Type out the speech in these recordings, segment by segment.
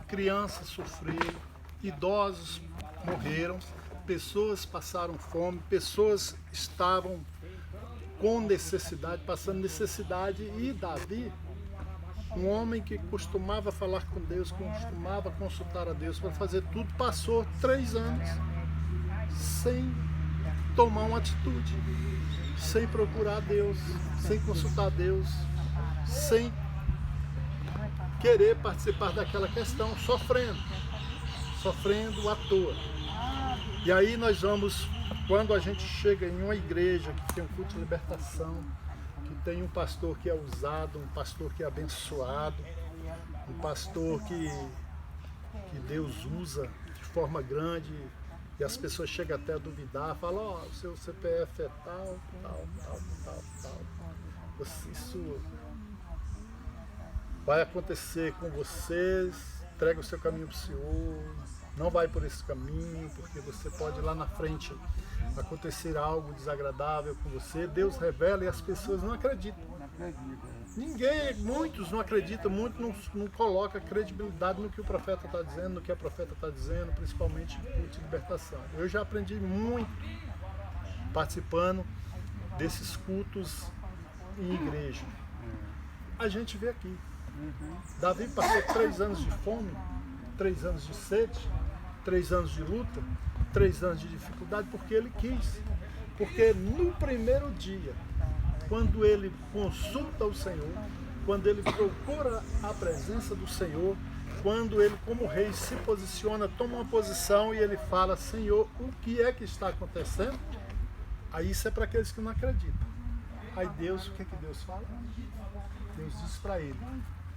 crianças sofreram, idosos morreram, pessoas passaram fome, pessoas estavam com necessidade, passando necessidade. E Davi, um homem que costumava falar com Deus, costumava consultar a Deus para fazer tudo, passou 3 anos sem tomar uma atitude, sem procurar Deus, sem consultar Deus, sem querer participar daquela questão, sofrendo à toa. E aí nós vamos, quando a gente chega em uma igreja que tem um culto de libertação, que tem um pastor que é usado, um pastor que é abençoado, um pastor que Deus usa de forma grande, e as pessoas chegam até a duvidar, falam, ó, o seu CPF é tal. Isso vai acontecer com vocês, entrega o seu caminho para o Senhor, não vai por esse caminho, porque você pode lá na frente acontecer algo desagradável com você. Deus revela e as pessoas não acreditam. Muitos não acreditam, muitos não colocam credibilidade no que o profeta está dizendo, no que a profeta está dizendo, principalmente no culto de libertação. Eu já aprendi muito participando desses cultos em igreja. A gente vê aqui. Davi passou 3 anos de fome, 3 anos de sede, 3 anos de luta, 3 anos de dificuldade, porque ele quis. Porque no primeiro dia, quando ele consulta o Senhor, quando ele procura a presença do Senhor, quando ele, como rei, se posiciona, toma uma posição e ele fala, Senhor, o que é que está acontecendo? Aí isso é para aqueles que não acreditam. Aí Deus, o que é que Deus fala? Deus diz para ele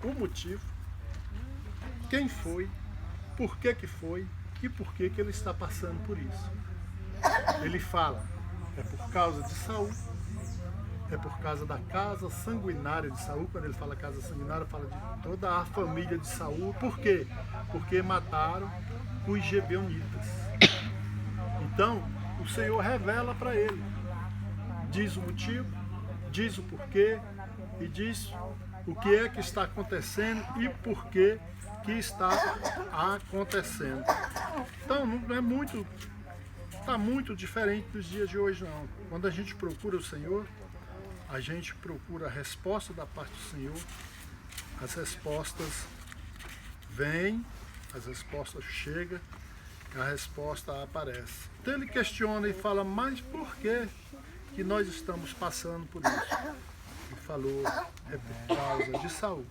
o motivo, quem foi, por que foi e por que ele está passando por isso. Ele fala, é por causa de Saul, é por causa da casa sanguinária de Saul. Quando ele fala casa sanguinária, fala de toda a família de Saul. Por quê? Porque mataram os Gibeonitas. Então, o Senhor revela para ele, diz o motivo, diz o porquê e diz o que é que está acontecendo e por que está acontecendo. Então, não é muito, está muito diferente dos dias de hoje, não. Quando a gente procura o Senhor, a gente procura a resposta da parte do Senhor, as respostas vêm, as respostas chegam, a resposta aparece. Então ele questiona e fala, mas por que nós estamos passando por isso? Ele falou, é por causa de Saul,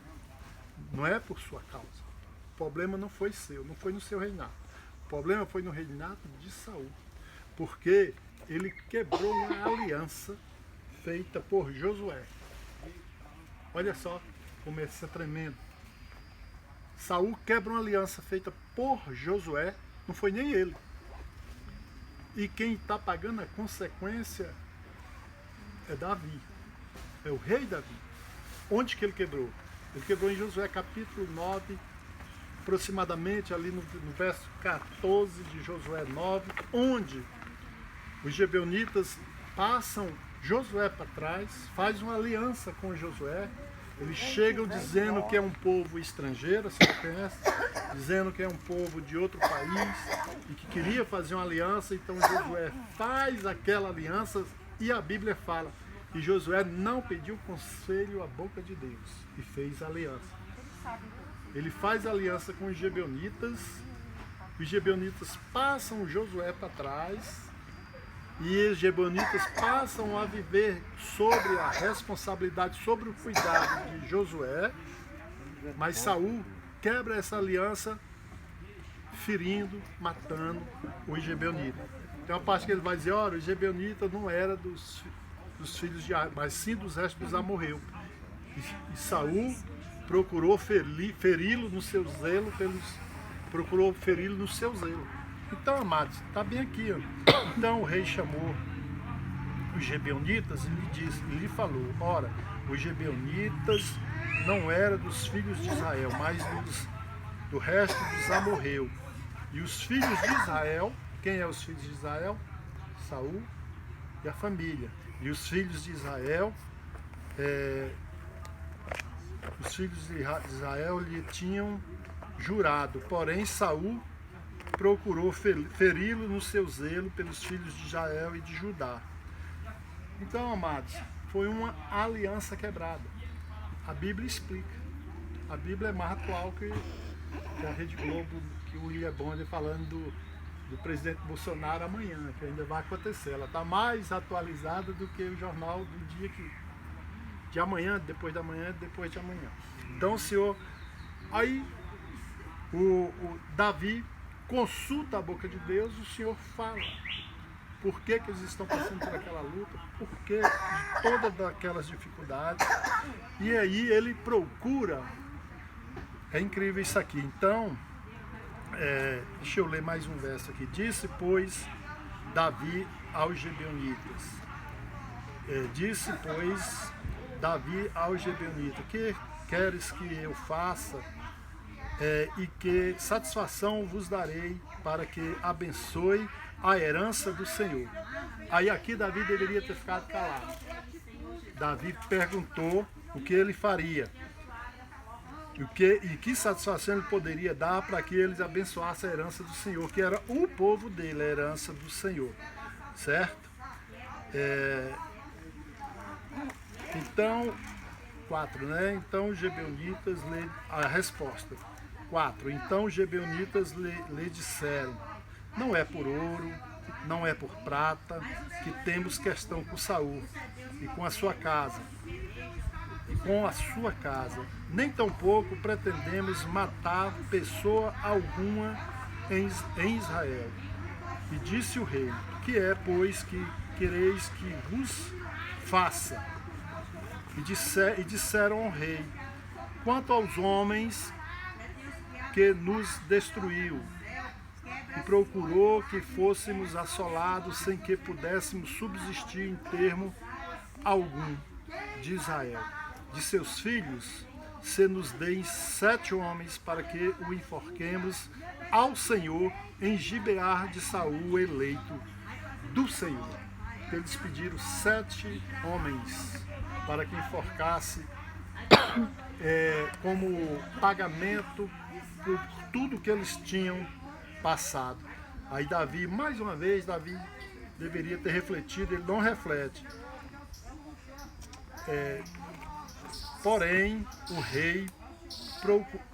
não é por sua causa. O problema não foi seu, não foi no seu reinado. O problema foi no reinado de Saul, porque ele quebrou uma aliança feita por Josué. Olha só como isso é tremendo. Saul quebra uma aliança feita por Josué, não foi nem ele. E quem está pagando a consequência é Davi, é o rei Davi. Onde que ele quebrou? Ele quebrou em Josué capítulo 9, aproximadamente ali no verso 14 de Josué 9, onde os gibeonitas passam Josué para trás, faz uma aliança com Josué. Eles chegam dizendo que é um povo estrangeiro, você conhece? Dizendo que é um povo de outro país e que queria fazer uma aliança. Então Josué faz aquela aliança e a Bíblia fala que Josué não pediu conselho à boca de Deus e fez a aliança. Ele faz a aliança com os gibeonitas passam Josué para trás. E os gibeonitas passam a viver sobre a responsabilidade, sobre o cuidado de Josué, mas Saul quebra essa aliança, ferindo, matando os gibeonitas. Tem uma parte que ele vai dizer, olha, os gibeonitas não era dos filhos de Ar, mas sim dos restos dos amorreus. E Saul procurou feri-lo no seu zelo, procurou feri-lo no seu zelo. Então, amados, está bem aqui. Ó. Então o rei chamou os gibeonitas e lhe falou, ora, os gibeonitas não eram dos filhos de Israel, mas do resto dos amorreus. E os filhos de Israel, quem é os filhos de Israel? Saul e a família. E os filhos de Israel, lhe tinham jurado. Porém, Saul procurou feri-lo no seu zelo pelos filhos de Israel e de Judá. Então, amados, foi uma aliança quebrada. A Bíblia explica. A Bíblia é mais atual que a Rede Globo, que o William Bonner falando do presidente Bolsonaro amanhã, que ainda vai acontecer. Ela está mais atualizada do que o jornal do dia de amanhã, depois da manhã, depois de amanhã. Então, o Senhor... Aí, o Davi consulta a boca de Deus, o Senhor fala. Por que eles estão passando por aquela luta? Por que de todas aquelas dificuldades? E aí ele procura. É incrível isso aqui. Então, deixa eu ler mais um verso aqui. Disse, pois, Davi aos Gibeonitas. Disse, pois, Davi aos Gibeonitas: que queres que eu faça? E que satisfação vos darei para que abençoe a herança do Senhor. Aí aqui Davi deveria ter ficado calado. Davi perguntou o que ele faria. E que satisfação ele poderia dar para que eles abençoassem a herança do Senhor, que era o povo dele, a herança do Senhor. Certo? Então, 4, né? Então os Gibeonitas, a resposta. 4. Então os Gibeonitas lhe disseram: não é por ouro, não é por prata, que temos questão com Saul e com a sua casa. Nem tampouco pretendemos matar pessoa alguma em Israel. E disse o rei: que é, pois, que quereis que vos faça? E disseram ao rei: quanto aos homens que nos destruiu, e procurou que fôssemos assolados sem que pudéssemos subsistir em termo algum de Israel. De seus filhos, se nos deem 7 homens para que o enforquemos ao Senhor em Gibear de Saul, eleito do Senhor. Eles pediram 7 homens para que enforcasse como pagamento por tudo que eles tinham passado. Aí Davi, mais uma vez, Davi deveria ter refletido, ele não reflete. Porém, o rei procurou...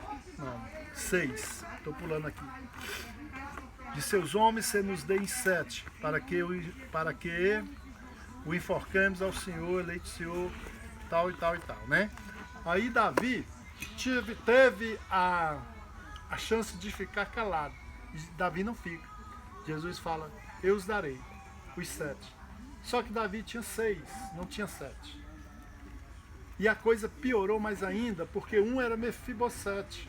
6, estou pulando aqui. De seus homens se nos deem 7, para que o enforcamos ao Senhor, eleito Senhor, tal e tal e tal, né? Aí Davi teve a chance de ficar calado. E Davi não fica. Jesus fala: eu os darei, os 7. Só que Davi tinha 6, não tinha 7. E a coisa piorou mais ainda, porque um era Mefibosete.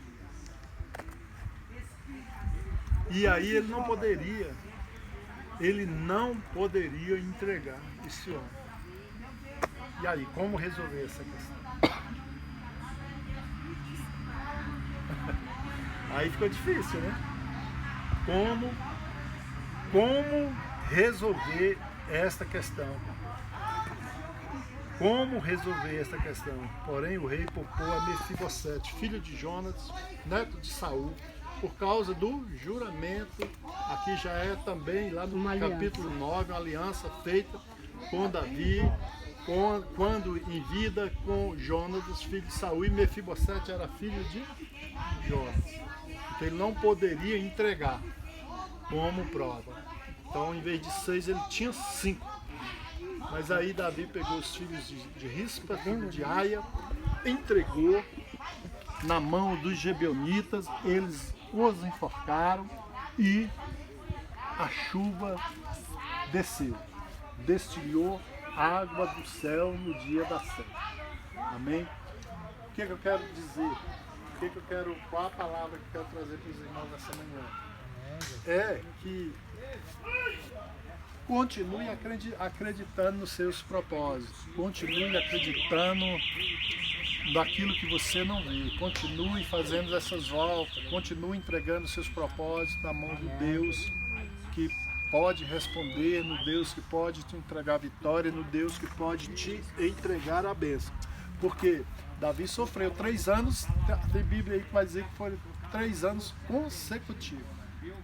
E aí ele não poderia entregar esse homem. E aí, como resolver essa questão? Aí ficou difícil, né? Como resolver esta questão? Como resolver esta questão? Porém, o rei poupou a Mefibosete, filho de Jonas, neto de Saul, por causa do juramento. Aqui já é também, lá no capítulo 9, uma aliança feita com Davi, quando em vida com Jonas, filho de Saul, e Mefibosete era filho de Jonas. Então ele não poderia entregar como prova. Então, em vez de 6, ele tinha 5. Mas aí Davi pegou os filhos de Rispa, filho de Aia, entregou na mão dos Gibeonitas, eles os enforcaram e a chuva desceu, destilhou água do céu no dia da seca. Amém? O que eu quero dizer? Qual a palavra que eu quero trazer para os irmãos nessa manhã? É que continue acreditando nos seus propósitos. Continue acreditando naquilo que você não vê. Continue fazendo essas voltas. Continue entregando seus propósitos na mão do Deus que pode responder, no Deus que pode te entregar a vitória, no Deus que pode te entregar a bênção. Porque Davi sofreu 3 anos, tem Bíblia aí que vai dizer que 3 anos consecutivos,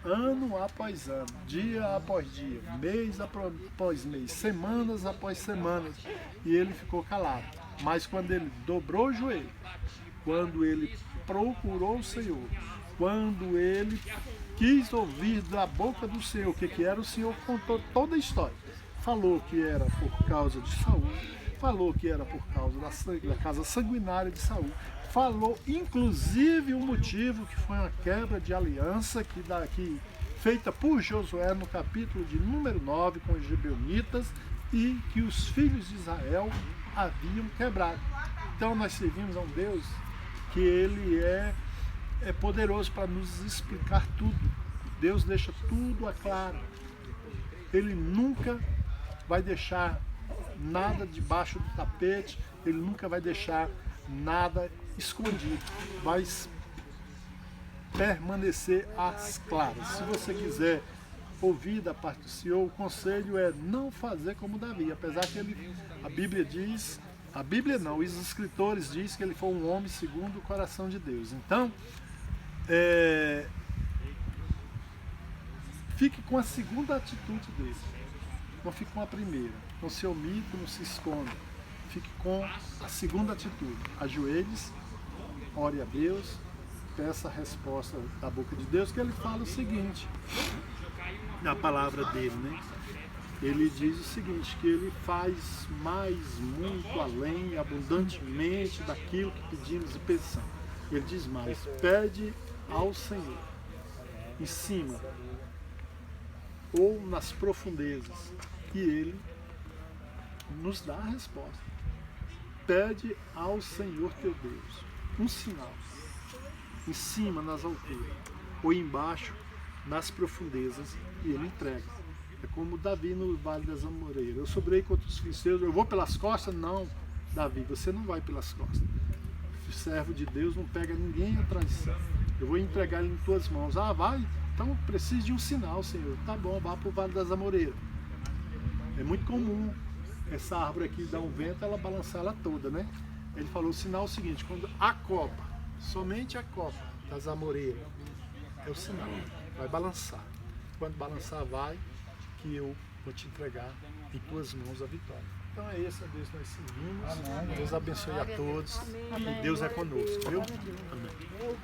ano após ano, dia após dia, mês após mês, semanas após semanas, e ele ficou calado. Mas quando ele dobrou o joelho, quando ele procurou o Senhor, quando ele quis ouvir da boca do Senhor o que era, o Senhor contou toda a história. Falou que era por causa de Saul, falou que era por causa da casa sanguinária de Saul, falou inclusive o motivo, que foi uma quebra de aliança feita por Josué no capítulo de número 9 com os gibeonitas, e que os filhos de Israel haviam quebrado. Então nós servimos a um Deus que ele é poderoso para nos explicar tudo. Deus deixa tudo a claro. Ele nunca vai deixar nada debaixo do tapete, ele nunca vai deixar nada escondido. Vai permanecer às claras. Se você quiser ouvir da parte do Senhor, o conselho é não fazer como Davi, apesar que a Bíblia diz, a Bíblia não, os escritores dizem que ele foi um homem segundo o coração de Deus. Então, fique com a segunda atitude dele, não fique com a primeira, não se omita, não se esconda, fique com a segunda atitude, ajoelhe-se, ore a Deus, peça a resposta da boca de Deus, que ele fala o seguinte, na palavra dele, né? Ele diz o seguinte, que ele faz muito além, abundantemente daquilo que pedimos e pensamos. Ele diz mais, pede ao Senhor, em cima ou nas profundezas, e ele nos dá a resposta. Pede ao Senhor teu Deus um sinal, em cima nas alturas, ou embaixo nas profundezas, e ele entrega. É como Davi no Vale das Amoreiras. Eu sobrei contra os filisteus, eu vou pelas costas? Não, Davi, você não vai pelas costas. O servo de Deus não pega ninguém à traição. Eu vou entregar ele em tuas mãos. Ah, vai? Então preciso de um sinal, Senhor. Tá bom, vá para o Vale das Amoreiras. É muito comum essa árvore aqui dar um vento, ela balançar ela toda, né? Ele falou o sinal é o seguinte, quando a copa, somente a copa das amoreiras, é o sinal, vai balançar. Quando balançar, vai, que eu vou te entregar em tuas mãos a vitória. Então é esse a Deus que nós servimos. Deus abençoe a todos. E Deus é conosco, viu? Amém.